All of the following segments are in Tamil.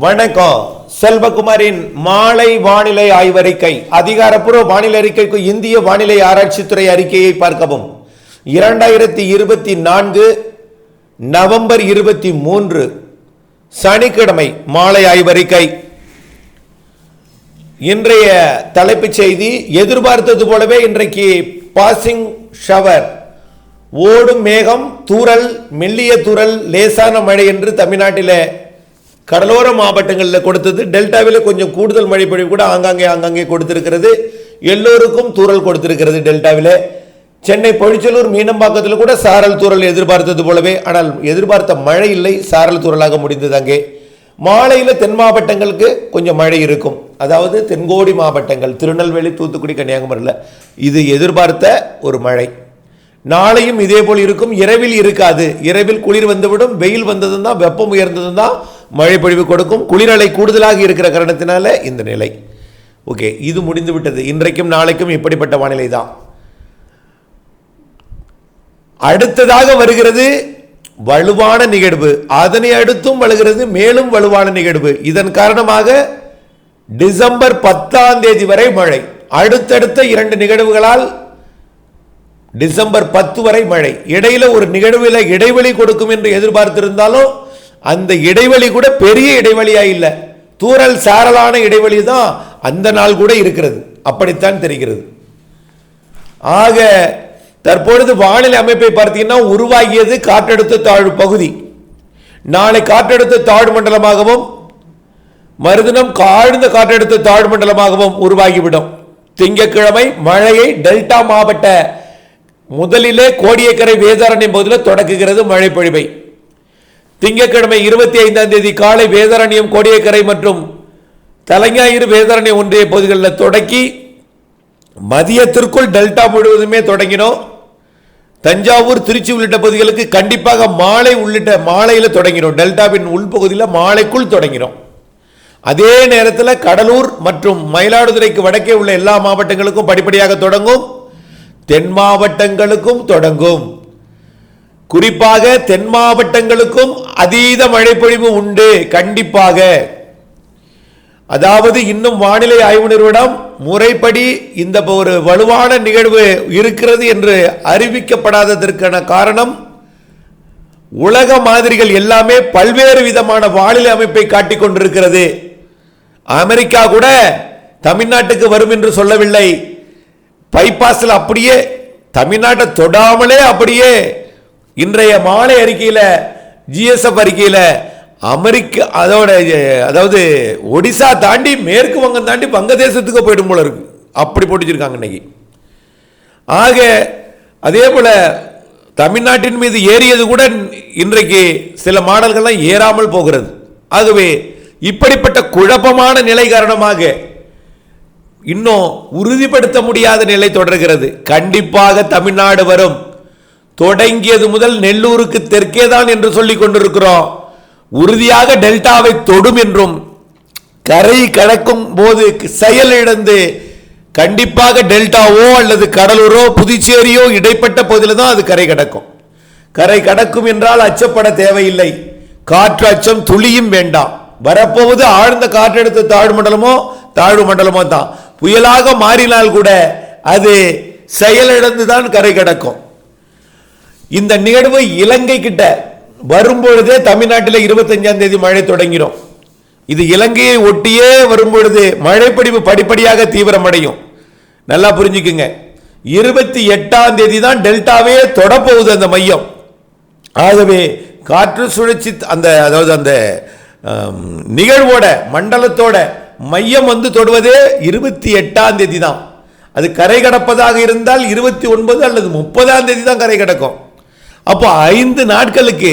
வணக்கம். செல்வகுமாரின் மாலை வானிலை ஆய்வறிக்கை. அதிகாரப்பூர்வ வானிலை அறிக்கைக்கு இந்திய வானிலை ஆராய்ச்சித்துறை அறிக்கையை பார்க்கவும். 2024 நவம்பர் 23 சனிக்கிழமை மாலை ஆய்வறிக்கை. இன்றைய தலைப்புச் செய்தி, எதிர்பார்த்தது போலவே இன்றைக்கு பாசிங் ஷவர், ஓடும் மேகம், தூறல், மெல்லிய தூறல், லேசான மழை என்று தமிழ்நாட்டில் கடலோர மாவட்டங்களில் கொடுத்தது. டெல்டாவில் கொஞ்சம் கூடுதல் மழை பொழிவு கூட ஆங்காங்கே கொடுத்திருக்கிறது. எல்லோருக்கும் தூறல் கொடுத்திருக்கிறது டெல்டாவில். சென்னை பொழிச்சலூர் மீனம்பாக்கத்தில் கூட சாரல் தூறல் எதிர்பார்த்தது போலவே, ஆனால் எதிர்பார்த்த மழை இல்லை, சாரல் தூறலாக முடிந்தது. அங்கே மாலையில் தென் மாவட்டங்களுக்கு கொஞ்சம் மழை இருக்கும். அதாவது தென்கோடி மாவட்டங்கள் திருநெல்வேலி, தூத்துக்குடி, கன்னியாகுமரியில் இது எதிர்பார்த்த ஒரு மழை. நாளையும் இதே போல் இருக்கும். இரவில் இருக்காது. இரவில் குளிர் வந்துவிடும். வெயில் வந்ததும் தான், வெப்பம் உயர்ந்ததும் தான் மழை பொழிவு கொடுக்கும். குளிரலை கூடுதலாக இருக்கிற காரணத்தினால இந்த நிலை. ஓகே, இது முடிந்து விட்டது. இன்றைக்கும் நாளைக்கும் இப்படிப்பட்ட வானிலை தான். அடுத்ததாக வருகிறது வலுவான நிகழ்வு. அதனை அடுத்தும் வருகிறது மேலும் வலுவான நிகழ்வு. இதன் காரணமாக டிசம்பர் 10 வரை மழை. அடுத்தடுத்த 2 நிகழ்வுகளால் டிசம்பர் 10 வரை மழை. இடையில ஒரு நிகழ்வில் இடைவெளி கொடுக்கும் என்று எதிர்பார்த்திருந்தாலும் அந்த இடைவெளி கூட பெரிய இடைவெளியா இல்லை, தூறல் சாரலான இடைவெளி தான் அந்த நாள் கூட இருக்கிறது. அப்படித்தான் தெரிகிறது. ஆக தற்பொழுது வானிலை அமைப்பை பார்த்தீங்கன்னா, உருவாகியது காற்றழுத்த தாழ்வு பகுதி. நாளை காற்றழுத்த தாழ்வு மண்டலமாகவும் மறுதினம் ஆழ்ந்த காற்றழுத்த தாழ்வு மண்டலமாகவும் உருவாகிவிடும். திங்கட்கிழமை மழையை டெல்டா மாவட்ட முதலிலே கோடியக்கரை வேதாரண்யம் பகுதியில் தொடக்குகிறது மழை பொழிவை. திங்கட்கிழமை 25 காலை வேதாரண்யம், கோடியக்கரை மற்றும் தலைஞாயிறு வேதாரண்யம் ஒன்றிய பகுதிகளில் தொடக்கி மதியத்திற்குள் டெல்டா முழுவதுமே தொடங்கினோம். தஞ்சாவூர், திருச்சி உள்ளிட்ட பகுதிகளுக்கு கண்டிப்பாக மாலையில் தொடங்கினோம். டெல்டாவின் உள்பகுதியில் மாலைக்குள் தொடங்கினோம். அதே நேரத்தில் கடலூர் மற்றும் மயிலாடுதுறைக்கு வடக்கே உள்ள எல்லா மாவட்டங்களுக்கும் படிப்படியாக தொடங்கும். தென் மாவட்டங்களுக்கும் தொடங்கும். குறிப்பாக தென் மாவட்டங்களுக்கும் அதீத மழைப்பொழிவு உண்டு கண்டிப்பாக. அதாவது இன்னும் வானிலை ஆய்வு நிறுவனம் முறைப்படி இந்த ஒரு வலுவான நிகழ்வு இருக்கிறது என்று அறிவிக்கப்படாததற்கான காரணம், உலக மாதிரிகள் எல்லாமே பல்வேறு விதமான வானிலை அமைப்பை காட்டிக் கொண்டிருக்கிறது. அமெரிக்கா கூட தமிழ்நாட்டுக்கு வரும் என்று சொல்லவில்லை. பைபாஸில் அப்படியே தமிழ்நாட்டை தொடாமலே அப்படியே இன்றைய மாலை அறிக்கையில், ஜிஎஸ்எஃப் அறிக்கையில் அமெரிக்கா அதாவது ஒடிசா தாண்டி மேற்கு வங்கம் தாண்டி வங்கதேசத்துக்கு போயிடும் போல இருக்கு. அப்படி போட்டுச்சிருக்காங்க இன்னைக்கு. ஆக அதே போல தமிழ்நாட்டின் மீது ஏறியது கூட இன்றைக்கு சில மாடல்கள்லாம் ஏறாமல் போகிறது. ஆகவே இப்படிப்பட்ட குழப்பமான நிலை காரணமாக இன்னும் உறுதிப்படுத்த முடியாத நிலை தொடர்கிறது. கண்டிப்பாக தமிழ்நாடு வரும். தொடங்கியது முதல் நெல்லூருக்கு தெற்கே தான் என்று சொல்லிக் கொண்டிருக்கிறோம். உறுதியாக டெல்டாவை தொடும் என்றும், கரை கடக்கும் போது செயலிழந்து கண்டிப்பாக டெல்டாவோ அல்லது கடலூரோ புதுச்சேரியோ இடைப்பட்ட பகுதியில் தான் அது கரை கடக்கும். கரை கடக்கும் என்றால் அச்சப்பட தேவையில்லை. காற்று அச்சம் துளியும் வேண்டாம். வரப்போவது ஆழ்ந்த காற்றழுத்த தாழ்வு மண்டலமோ தான். புயலாக மாறினால் கூட அது செயலிழந்துதான் கரை கடக்கும். இந்த நிகழ்வு இலங்கை கிட்ட வரும்பொழுதே தமிழ்நாட்டில் 25 மழை தொடங்கிடும். இது இலங்கையை ஒட்டியே வரும்பொழுது மழைப்பொழிவு படிப்படியாக தீவிரமடையும். நல்லா புரிஞ்சுக்குங்க. 28 தான் டெல்டாவே தொடப்போகுது அந்த மையம். ஆகவே காற்று சுழற்சி அதாவது அந்த நிகழ்வோட மண்டலத்தோட மையம் தொடுவதே 28 தான். அது கரை கடப்பதாக இருந்தால் 29 அல்லது 30 தான் கரை கடக்கும். அப்போ 5 நாட்களுக்கு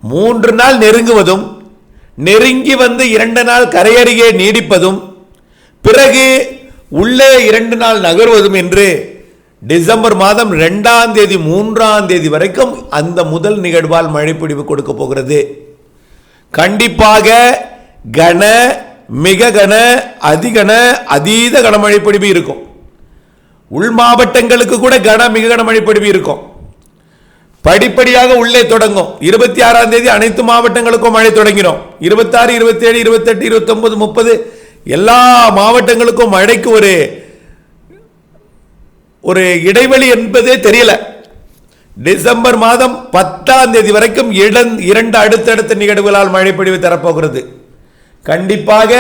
3 நாள் நெருங்குவதும், நெருங்கி 2 நாள் கரையருகே நீடிப்பதும், பிறகு உள்ளே 2 நாள் நகர்வதும் என்று டிசம்பர் மாதம் 2 3 வரைக்கும் அந்த முதல் நிகழ்வால் மழைப்பொழிவு கொடுக்க போகிறது. கண்டிப்பாக கன, மிக கன, அதிகன, அதீத கனமழை பொழிவு இருக்கும். உள் மாவட்டங்களுக்கு கூட கன, மிக கனமழை பொழிவு இருக்கும். படிப்படியாக உள்ளே தொடங்கும். 26ஆம் தேதி அனைத்து மாவட்டங்களுக்கும் மழை தொடங்கினோம். 26, 27, 28, 29, 30 எல்லா மாவட்டங்களுக்கும் மழைக்கு ஒரு இடைவெளி என்பதே தெரியல. டிசம்பர் மாதம் 10ஆம் தேதி வரைக்கும் 2 அடுத்தடுத்த நிகழ்வுகளால் மழை பொழிவு தரப்போகிறது. கண்டிப்பாக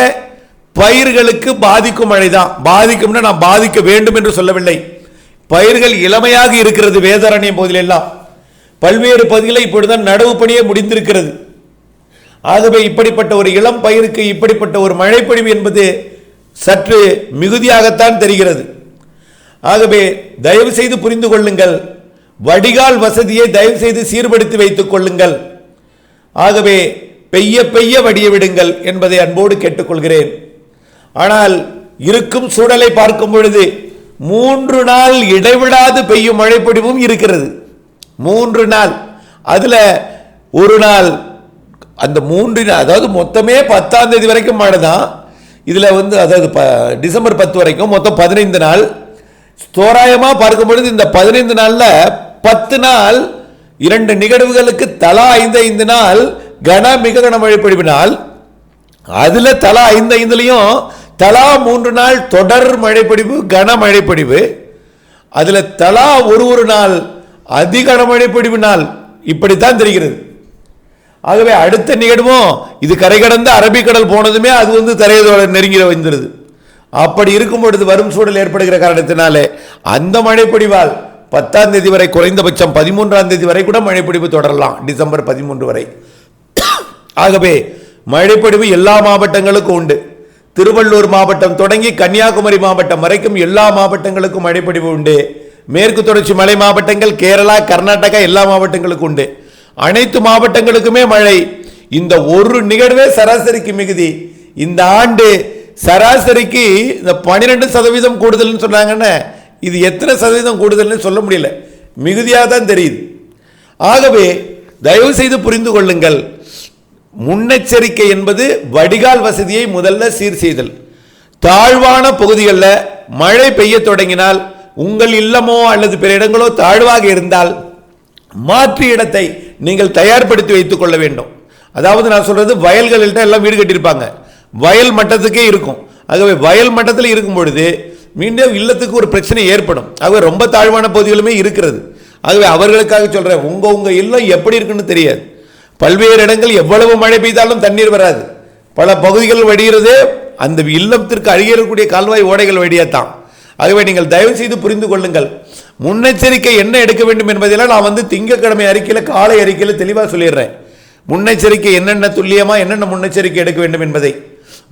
பயிர்களுக்கு பாதிக்கும் மழைதான். பாதிக்கும்னா நான் பாதிக்க வேண்டும் என்று சொல்லவில்லை. பயிர்கள் இளமையாக இருக்கிறது. வேதாரண்யம் பகுதியிலெல்லாம் பல்வேறு பகுதிகளில் இப்பொழுதுதான் நடவு பணியே முடிந்திருக்கிறது. ஆகவே இப்படிப்பட்ட ஒரு இளம் பயிருக்கு இப்படிப்பட்ட ஒரு மழைப்பொழிவு என்பது சற்று மிகுதியாகத்தான் தெரிகிறது. ஆகவே தயவு செய்து புரிந்து கொள்ளுங்கள். வடிகால் வசதியை தயவு செய்து சீர்படுத்தி வைத்துக் கொள்ளுங்கள். ஆகவே பெய்ய பெய்ய வடிய விடுங்கள் என்பதை அன்போடு கேட்டுக்கொள்கிறேன். ஆனால் இருக்கும் சூழலை பார்க்கும் பொழுது 3 நாள் இடைவிடாது பெய்யும் மழைப்பொழிவும் இருக்கிறது. 3 நாள், அதுல ஒரு நாள், அந்த 3 நாள், அதாவது மொத்தமே 10ஆம் தேதி வரைக்கும் மழை தான். இதுல அதாவது டிசம்பர் 10 வரைக்கும் மொத்தம் 15 நாள். தோராயமா பார்க்கும் பொழுது இந்த 15 நாள்ல 10 நாள் 2 நிகழ்வுகளுக்கு தலா 5 நாள் மிக கனமழை பொழிவினால், அதுல தலா 5 தலா 3 நாள் தொடர் மழைப்பொழிவு, கனமழை பொழிவு. அதுல தலா ஒரு நாள் அதிக கனமழை பொழிவு நாள். இப்படித்தான் தெரிகிறது. ஆகவே அடுத்த நிகழ்வும் இது கரை கடந்த அரபிக்கடல் போனதுமே அது தரையோட நெருங்கி வந்துருது. அப்படி இருக்கும் பொழுது வரும் சூழல் ஏற்படுகிற காரணத்தினாலே அந்த மழைப்பொழிவால் 10ஆம் தேதி வரை, குறைந்தபட்சம் 13ஆம் தேதி வரை கூட மழைப்பொழிவு தொடரலாம், டிசம்பர் 13 வரை. ஆகவே மழைப்பொழிவு எல்லா மாவட்டங்களுக்கும் உண்டு. திருவள்ளூர் மாவட்டம் தொடங்கி கன்னியாகுமரி மாவட்டம் வரைக்கும் எல்லா மாவட்டங்களுக்கும் மழைப்பொழிவு உண்டு. மேற்கு தொடர்ச்சி மலை மாவட்டங்கள், கேரளா, கர்நாடகா எல்லா மாவட்டங்களுக்கும் உண்டு. அனைத்து மாவட்டங்களுக்குமே மழை. இந்த ஒரு நிகழ்வே சராசரிக்கு மிகுதி. இந்த ஆண்டு சராசரிக்கு இந்த 12% கூடுதல் சொன்னாங்கன்னா இது எத்தனை சதவீதம் கூடுதல்னு சொல்ல முடியல, மிகுதியாக தான் தெரியுது. ஆகவே தயவு செய்து புரிந்து கொள்ளுங்கள். முன்னெச்சரிக்கை என்பது வடிகால் வசதியை முதல்ல சீர் செய்தல். தாழ்வான பகுதிகளில் மழை பெய்ய தொடங்கினால், உங்கள் இல்லமோ அல்லது பிற இடங்களோ தாழ்வாக இருந்தால் மாற்று இடத்தை நீங்கள் தயார்படுத்தி வைத்துக் கொள்ள வேண்டும். அதாவது நான் சொல்றது, வயல்களில் எல்லாம் வீடு கட்டியிருப்பாங்க, வயல் மட்டத்துக்கே இருக்கும். ஆகவே வயல் மட்டத்தில் இருக்கும் பொழுது மீண்டும் இல்லத்துக்கு ஒரு பிரச்சனை ஏற்படும். ஆகவே ரொம்ப தாழ்வான பகுதிகளுமே இருக்கிறது. ஆகவே அவர்களுக்காக சொல்றேன், உங்க இல்லம் எப்படி இருக்குன்னு தெரியாது. பல்வேறு இடங்கள் எவ்வளவு மழை பெய்தாலும் தண்ணீர் வராது. பல பகுதிகள் வடிகிறது அந்த இல்லத்திற்கு அருகே இருக்கக்கூடிய கால்வாய் ஓடைகள் வழியாத்தான். ஆகவே நீங்கள் தயவு செய்து புரிந்து கொள்ளுங்கள். முன்னெச்சரிக்கை என்ன எடுக்க வேண்டும் என்பதெல்லாம் நான் திங்கட்கிழமை அறிக்கையில், காலை அறிக்கையில் தெளிவாக சொல்லிடுறேன். முன்னெச்சரிக்கை என்னென்ன துல்லியமா என்னென்ன முன்னெச்சரிக்கை எடுக்க வேண்டும் என்பதை.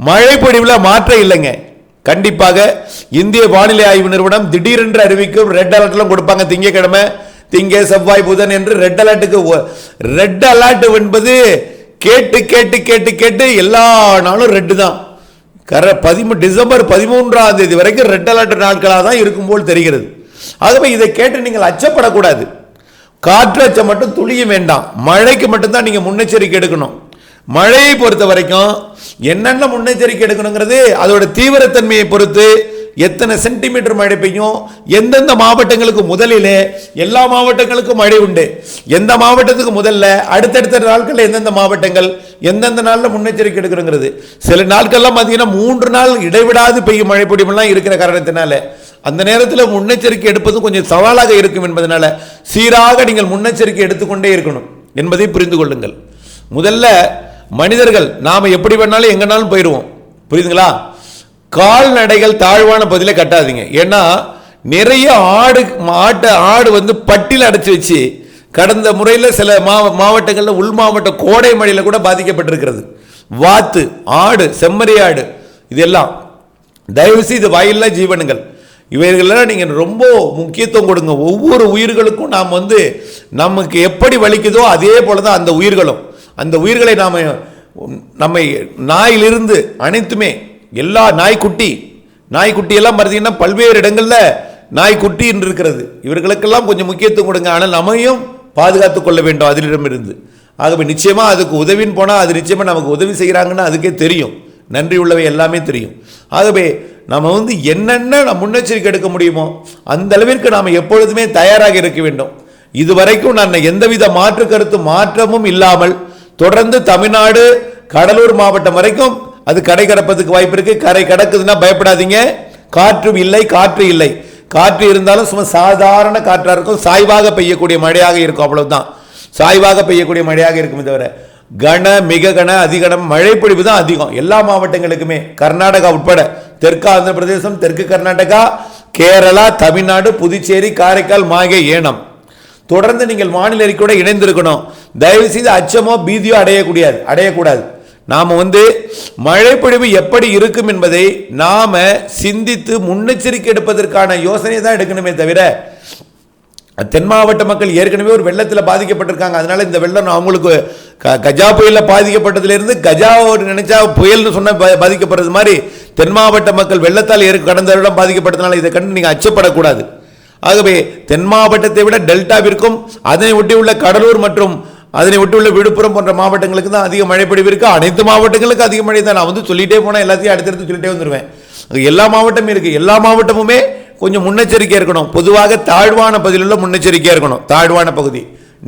மழை பொழிவில் மாற்றம் இல்லைங்க. கண்டிப்பாக இந்திய வானிலை ஆய்வு நிறுவனம் திடீரென்று அறிவிக்கும். ரெட் அலர்ட்லாம் கொடுப்பாங்க திங்கட்கிழமை, திங்க, செவ்வாய், புதன் என்று ரெட் அலர்ட்டுக்கு. ரெட் அலர்ட் என்பது கேட்டு கேட்டு கேட்டு கேட்டு எல்லா நாளும் ரெட்டு தான். டிசம்பர் 13ஆம் தேதி வரைக்கும் ரெட் அலர்ட் நாட்களாக தான் இருக்கும் போல் தெரிகிறது. ஆகவே இதை கேட்டு நீங்கள் அச்சப்படக்கூடாது. காற்று அச்சம் மட்டும் துளியும் வேண்டாம். மழைக்கு மட்டும்தான் நீங்க முன்னெச்சரிக்கை எடுக்கணும். மழையை பொறுத்த வரைக்கும் என்னென்ன முன்னெச்சரிக்கை எடுக்கணுங்கிறது அதோட தீவிரத்தன்மையை பொறுத்து, எத்தனை சென்டிமீட்டர் மழை பெய்யும், எந்தெந்த மாவட்டங்களுக்கு முதலிலே, எல்லா மாவட்டங்களுக்கும் மழை உண்டு. எந்த மாவட்டத்துக்கு முதல்ல, அடுத்தடுத்த நாட்கள் எந்தெந்த மாவட்டங்கள் எந்தெந்த நாளில் முன்னெச்சரிக்கை எடுக்கணுங்கிறது. சில நாட்கள்லாம் பார்த்தீங்கன்னா 3 நாள் இடைவிடாது பெய்யும் மழை பொழிவுலாம் இருக்கிற காரணத்தினால அந்த நேரத்தில் முன்னெச்சரிக்கை எடுப்பது கொஞ்சம் சவாலாக இருக்கும் என்பதனால சீராக நீங்கள் முன்னெச்சரிக்கை எடுத்துக்கொண்டே இருக்கணும் என்பதை புரிந்து கொள்ளுங்கள். முதல்ல மனிதர்கள் நாம எப்படி வேணாலும் எங்கனாலும் போயிடுவோம், புரியுதுங்களா? கால்நடைகள் தாழ்வான பகுதியில் கட்டாதீங்க. ஏன்னா நிறைய ஆடு பட்டியில் அடைச்சி வச்சு கடந்த முறையில் சில மாவட்டங்களில், உள் மாவட்ட கோடை மழையில் கூட பாதிக்கப்பட்டிருக்கிறது. வாத்து, ஆடு, செம்மறி ஆடு, இதெல்லாம் தயவு செய்து வாயில்லா ஜீவனுங்கள். இவைகளெல்லாம் நீங்கள் ரொம்ப முக்கியத்துவம் கொடுங்க. ஒவ்வொரு உயிர்களுக்கும் நாம் நமக்கு எப்படி வலிக்குதோ அதே போல தான் அந்த உயிர்களும். அந்த உயிர்களை நம்மை நாயிலிருந்து அனைத்துமே, எல்லா நாய்க்குட்டி எல்லாம் பார்த்தீங்கன்னா பல்வேறு இடங்களில் நாய்க்குட்டி என்று இருக்கிறது. இவர்களுக்கெல்லாம் கொஞ்சம் முக்கியத்துவம் கொடுங்க. ஆனால் நம்மையும் பாதுகாத்துக் கொள்ள வேண்டும் அதிலிடமிருந்து. ஆகவே நிச்சயமாக அதுக்கு உதவின்னு போனால் அது நிச்சயமாக நமக்கு உதவி செய்கிறாங்கன்னு அதுக்கே தெரியும். நன்றி உள்ளவை எல்லாமே தெரியும். ஆகவே நம்ம என்னென்ன முன்னெச்சரிக்கை எடுக்க முடியுமோ அந்த அளவிற்கு நாம் எப்பொழுதுமே தயாராக இருக்க வேண்டும். இதுவரைக்கும் நான் எந்தவித மாற்று கருத்து மாற்றமும் இல்லாமல் தொடர்ந்து தமிழ்நாடு கடலூர் மாவட்டம் வரைக்கும் அது கரை கடப்பதுக்கு வாய்ப்பு இருக்கு. கரை கடக்குதுன்னா பயப்படாதீங்க. காற்று இல்லை, காற்று இல்லை. காற்று இருந்தாலும் சும்மா சாதாரண காற்றா இருக்கும், சாய்வாக பெய்யக்கூடிய மழையாக இருக்கும், அவ்வளவுதான். சாய்வாக பெய்யக்கூடிய மழையாக இருக்கும். தவிர கன மிக கன அதிகனம் மழை பொழிவு தான் அதிகம் எல்லா மாவட்டங்களுக்குமே. கர்நாடகா உட்பட தெற்கு ஆந்திர பிரதேசம், தெற்கு கர்நாடகா, கேரளா, தமிழ்நாடு, புதுச்சேரி, காரைக்கால், மாகே, ஏனம் தொடர்ந்து நீங்கள் வானிலை அறிக்கையோட இணைந்திருக்கணும். தயவு செய்து அச்சமோ பீதியோ அடையக்கூடாது. நாம மழை பொழிவு எப்படி இருக்கும் என்பதை நாம சிந்தித்து முன்னெச்சரிக்கை எடுப்பதற்கான யோசனை தான் எடுக்கணுமே தவிர, தென் மாவட்ட மக்கள் ஏற்கனவே ஒரு வெள்ளத்தில் பாதிக்கப்பட்டிருக்காங்க. அதனால இந்த வெள்ளம் அவங்களுக்கு கஜா புயலில் பாதிக்கப்பட்டதிலிருந்து கஜா நினைச்சா புயல்னு சொன்ன பாதிக்கப்படுறது மாதிரி தென் மாவட்ட மக்கள் வெள்ளத்தால் கடந்த வருடம் பாதிக்கப்பட்டதுனால இதை கண்டு நீங்கள் அச்சப்படக்கூடாது. ஆகவே தென் மாவட்டத்தை விட டெல்டாவிற்கும் அதனை ஒட்டியுள்ள கடலூர் மற்றும் அதனை ஒட்டியுள்ள விழுப்புரம் போன்ற மாவட்டங்களுக்கு தான் அதிக மழை பொழிவு இருக்கு. அனைத்து மாவட்டங்களுக்கு அதிக மழை தான். நான் சொல்லிட்டே போனால் எல்லாத்தையும் அடுத்தடுத்து சொல்லிட்டே வந்துடுவேன். எல்லா மாவட்டமும் இருக்கு. எல்லா மாவட்டமுமே கொஞ்சம் முன்னெச்சரிக்கை இருக்கணும். பொதுவாக தாழ்வான பகுதியில் முன்னெச்சரிக்கையாக இருக்கணும். தாழ்வான பகுதி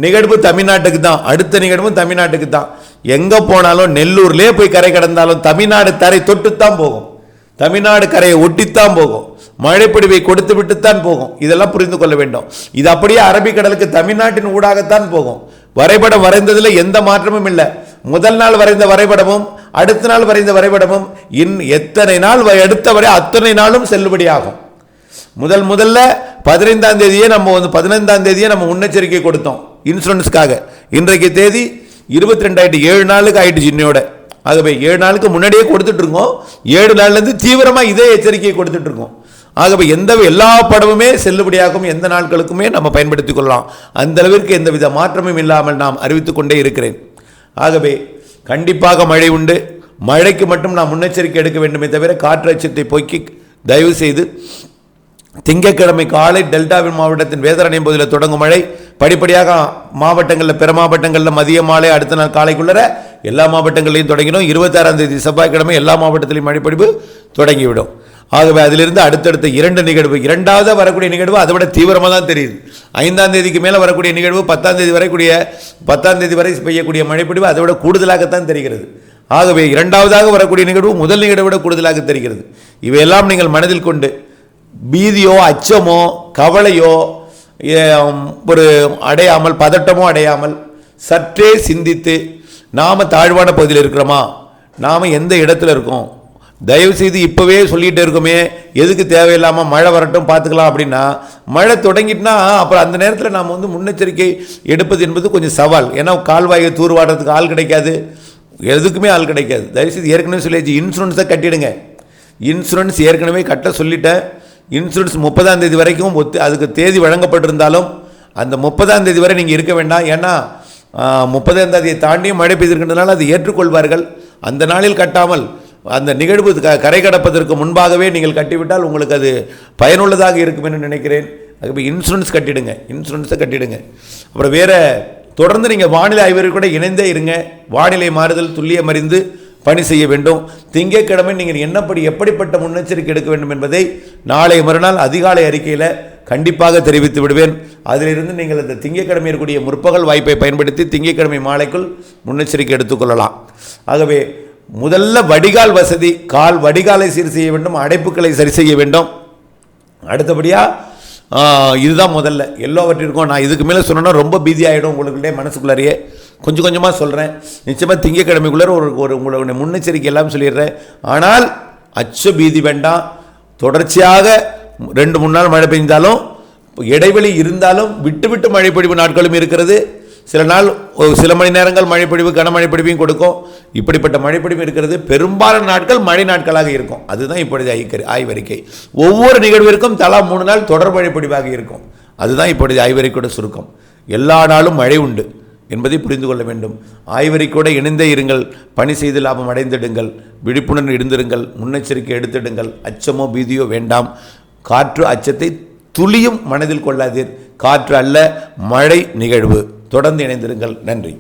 நிகழ்வு தமிழ்நாட்டுக்கு தான், அடுத்த நிகழ்வும் தமிழ்நாட்டுக்கு தான். எங்க போனாலும் நெல்லூர்லேயே போய் கரை கடந்தாலும் தமிழ்நாடு தரை தொட்டுத்தான் போகும், தமிழ்நாடு கரையை ஒட்டித்தான் போகும், மழைப்பொழிவை கொடுத்து விட்டுத்தான் போகும். இதெல்லாம் புரிந்து கொள்ள வேண்டும். இது அப்படியே அரபிக்கடலுக்கு தமிழ்நாட்டின் ஊடாகத்தான் போகும். வரைபடம் வரைந்ததில் எந்த மாற்றமும் இல்லை. முதல் நாள் வரைந்த வரைபடமும் அடுத்த நாள் வரைந்த வரைபடமும் எத்தனை நாள் எடுத்த வரை அத்தனை நாளும் செல்லுபடியாகும். முதல்ல 15ஆம் தேதியே நம்ம 15ஆம் தேதியே நம்ம முன்னெச்சரிக்கை கொடுத்தோம் இன்சூரன்ஸ்க்காக. இன்றைக்கு தேதி 22 ஆயிட்டு, 7 நாளுக்கு ஆயிடுச்சு இன்னையோட. ஆகவே 7 நாளுக்கு முன்னாடியே கொடுத்துட்டு இருக்கோம். 7 நாள்லேருந்து தீவிரமாக இதே எச்சரிக்கையை கொடுத்துட்டு இருக்கோம். ஆகவே எல்லா படமுமே செல்லுபடியாகும், எந்த நாட்களுக்குமே நம்ம பயன்படுத்திக் கொள்ளலாம். அந்த அளவிற்கு எந்தவித மாற்றமும் இல்லாமல் நாம் அறிவித்துக் கொண்டே இருக்கிறேன். ஆகவே கண்டிப்பாக மழை உண்டு. மழைக்கு மட்டும் நாம் முன்னெச்சரிக்கை எடுக்க வேண்டுமே தவிர காற்று அச்சத்தை போக்கி தயவு செய்து திங்கட்கிழமை காலை டெல்டாவின் மாவட்டத்தின் வேதாரண்யம் பகுதியில் தொடங்கும் மழை படிப்படியாக மாவட்டங்களில் பிற மாவட்டங்களில் மதிய மாலை அடுத்த நாள் காலைக்குள்ளர எல்லா மாவட்டங்களையும் தொடங்கிடும். 26ஆம் தேதி செவ்வாய்க்கிழமை எல்லா மாவட்டத்திலையும் மழைப்பொழிவு தொடங்கிவிடும். ஆகவே அதிலிருந்து அடுத்தடுத்த 2 நிகழ்வு, இரண்டாவது வரக்கூடிய நிகழ்வு அதை விட தீவிரமாக தான் தெரியுது. 5ஆம் தேதிக்கு மேலே வரக்கூடிய நிகழ்வு 10ஆம் தேதி வரை பெய்யக்கூடிய மழைப்பொழிவு அதை விட கூடுதலாகத்தான் தெரிகிறது. ஆகவே இரண்டாவதாக வரக்கூடிய நிகழ்வு முதல் நிகழ்வை விட கூடுதலாக தெரிகிறது. இவையெல்லாம் நீங்கள் மனதில் கொண்டு பீதியோ அச்சமோ கவலையோ ஒரு அடையாமல், பதட்டமோ அடையாமல் சற்றே சிந்தித்து நாம் தாழ்வான பகுதியில் இருக்கிறோமா, நாம் எந்த இடத்துல இருக்கோம், தயவு செய்து இப்போவே சொல்லிகிட்டே இருக்கோமே எதுக்கு தேவையில்லாமல் மழை வரட்டும் பார்த்துக்கலாம் அப்படின்னா, மழை தொடங்கிட்டுனா அப்புறம் அந்த நேரத்தில் நாம் முன்னெச்சரிக்கை எடுப்பது என்பது கொஞ்சம் சவால். ஏன்னா கால்வாயை தூர்வாடுறதுக்கு ஆள் கிடைக்காது, எதுக்குமே ஆள் கிடைக்காது. தயவுசெய்து ஏற்கனவே சொல்லியாச்சு, இன்சூரன்ஸை கட்டிடுங்க. இன்சூரன்ஸ் ஏற்கனவே கட்ட சொல்லிட்டேன். இன்சூரன்ஸ் 30ஆம் தேதி வரைக்கும் அதுக்கு தேதி வழங்கப்பட்டிருந்தாலும் அந்த 30ஆம் தேதி வரை நீங்கள் இருக்க வேண்டாம். ஏன்னா 30ஆம் தேதியை தாண்டியும் மழை பெய்திருக்கின்றனால அதை ஏற்றுக்கொள்வார்கள். அந்த நாளில் கட்டாமல் அந்த நிகழ்வு கரை கடப்பதற்கு முன்பாகவே நீங்கள் கட்டிவிட்டால் உங்களுக்கு அது பயனுள்ளதாக இருக்கும் என்று நினைக்கிறேன். அதுக்கு இன்சூரன்ஸ் கட்டிடுங்க, இன்சூரன்ஸை கட்டிடுங்க. அப்புறம் வேறு தொடர்ந்து நீங்கள் வானிலை ஆய்வர்கள் கூட இணைந்தே இருங்க. வானிலை மாறுதல் துல்லியம் அறிந்து பணி செய்ய வேண்டும். திங்கட்கிழமை நீங்கள் எப்படிப்பட்ட முன்னெச்சரிக்கை எடுக்க வேண்டும் என்பதை நாளை மறுநாள் அதிகாலை அறிக்கையில் கண்டிப்பாக தெரிவித்து விடுவேன். அதிலிருந்து நீங்கள் இந்த திங்கட்கிழமை இருக்கக்கூடிய முற்பகல் வாய்ப்பை பயன்படுத்தி திங்கட்கிழமை மாலைக்குள் முன்னெச்சரிக்கை எடுத்துக்கொள்ளலாம். ஆகவே முதல்ல வடிகால் வசதி, வடிகாலை சீர் செய்ய வேண்டும், அடைப்புகளை சரி செய்ய வேண்டும். அடுத்தபடியாக இதுதான் முதல்ல எல்லாவற்றிற்கும். நான் இதுக்கு மேலே சொன்னேன்னா ரொம்ப பீதி ஆகிடும் உங்களுக்குள்ளே மனசுக்குள்ளாரையே. கொஞ்சம் கொஞ்சமாக சொல்கிறேன். நிச்சயமாக திங்கட்கிழமைக்குள்ளே உங்களுடைய முன்னெச்சரிக்கை எல்லாம் சொல்லிடுறேன். ஆனால் அச்ச பீதி வேண்டாம். தொடர்ச்சியாக 2-3 நாள் மழை பெய்ந்தாலும் இடைவெளி இருந்தாலும் விட்டு விட்டு மழை பொழிவு நாட்களும் இருக்கிறது. சில மணி நேரங்கள் மழைப்பொழிவு கனமழை பொழிவையும் கொடுக்கும். இப்படிப்பட்ட மழைப்பொழிவு இருக்கிறது. பெரும்பாலான நாட்கள் மழை நாட்களாக இருக்கும். அதுதான் இப்பொழுது ஆய்வறிக்கை. ஒவ்வொரு நிகழ்விற்கும் தலா 3 நாள் தொடர் மழைப்பொழிவாக இருக்கும். அதுதான் இப்பொழுது ஆய்வறிக்கையோட சுருக்கம். எல்லா நாளும் மழை உண்டு என்பதை புரிந்து கொள்ள வேண்டும். ஆய்வறிக்கையோடு இணைந்தே இருங்கள். பணி செய்து லாபம் அடைந்திடுங்கள். விழிப்புணர்வு இருந்திருங்கள். முன்னெச்சரிக்கை எடுத்திடுங்கள். அச்சமோ பீதியோ வேண்டாம். காற்று அச்சத்தை துளியும் மனதில் கொள்ளாதீர். காற்று அல்ல, மழை நிகழ்வு. தொடர்ந்து இணைந்திருங்கள். நன்றி.